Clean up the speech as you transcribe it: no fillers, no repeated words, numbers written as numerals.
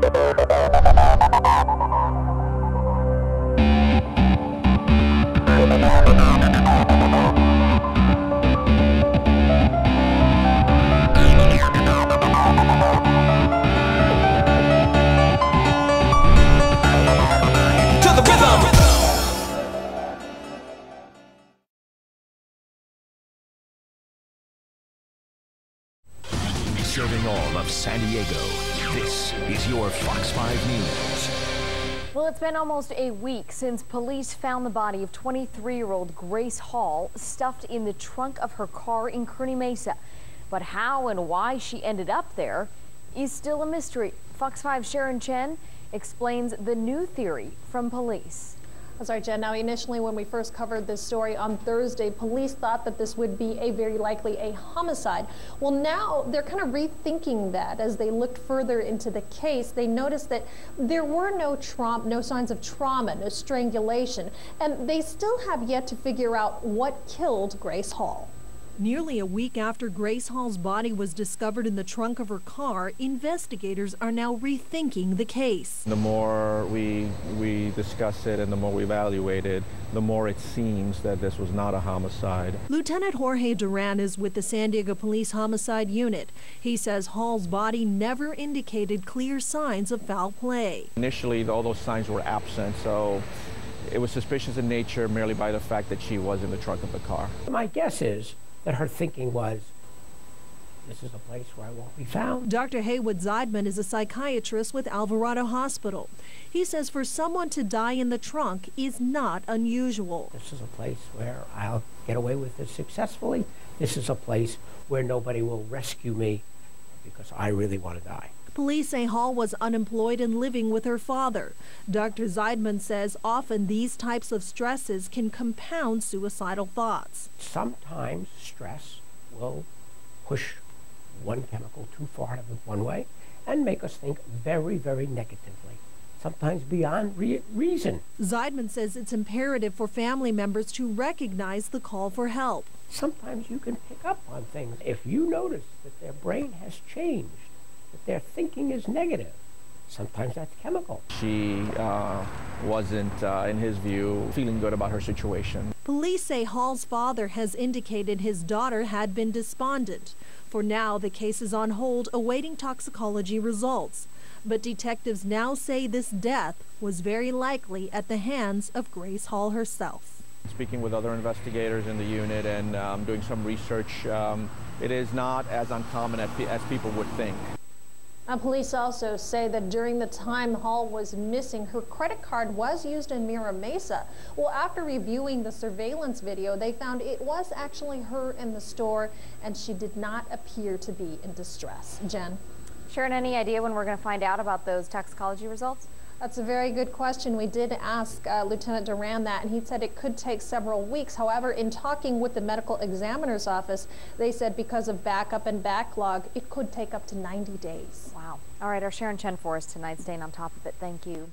Serving all of San Diego, this is your Fox 5 News. Well, it's been almost a week since police found the body of 23-year-old Grace Hall stuffed in the trunk of her car in Kearny Mesa. But how and why she ended up there is still a mystery. Fox 5's Sharon Chen explains the new theory from police. That's right, Jen. Now, initially, when we first covered this story on Thursday, police thought that this would be very likely a homicide. Well, now they're kind of rethinking that. As they looked further into the case, they noticed that there were no signs of trauma, no strangulation, and they still have yet to figure out what killed Grace Hall. Nearly a week after Grace Hall's body was discovered in the trunk of her car, investigators are now rethinking the case. The more we discuss it and the more we evaluate it, the more it seems that this was not a homicide. Lieutenant Jorge Duran is with the San Diego Police Homicide Unit. He says Hall's body never indicated clear signs of foul play. Initially, all those signs were absent, so it was suspicious in nature merely by the fact that she was in the trunk of the car. My guess is that her thinking was, this is a place where I won't be found. Dr. Haywood Zeidman is a psychiatrist with Alvarado Hospital. He says for someone to die in the trunk is not unusual. This is a place where I'll get away with this successfully. This is a place where nobody will rescue me because I really want to die. Police say Hall was unemployed and living with her father. Dr. Zeidman says often these types of stresses can compound suicidal thoughts. Sometimes stress will push one chemical too far one way and make us think very, very negatively, sometimes beyond reason. Zeidman says it's imperative for family members to recognize the call for help. Sometimes you can pick up on things. If you notice that their brain has changed, that their thinking is negative, sometimes that's chemical. She wasn't, in his view, feeling good about her situation. Police say Hall's father has indicated his daughter had been despondent. For now, the case is on hold, awaiting toxicology results. But detectives now say this death was very likely at the hands of Grace Hall herself. Speaking with other investigators in the unit and doing some research, it is not as uncommon as people would think. Police also say that during the time Hall was missing, her credit card was used in Mira Mesa. Well, after reviewing the surveillance video, they found it was actually her in the store, and she did not appear to be in distress. Jen? Sharon, any idea when we're going to find out about those toxicology results? That's a very good question. We did ask Lieutenant Duran that, and he said it could take several weeks. However, in talking with the medical examiner's office, they said because of backup and backlog, it could take up to 90 days. Wow. All right, our Sharon Chen for us tonight, staying on top of it. Thank you.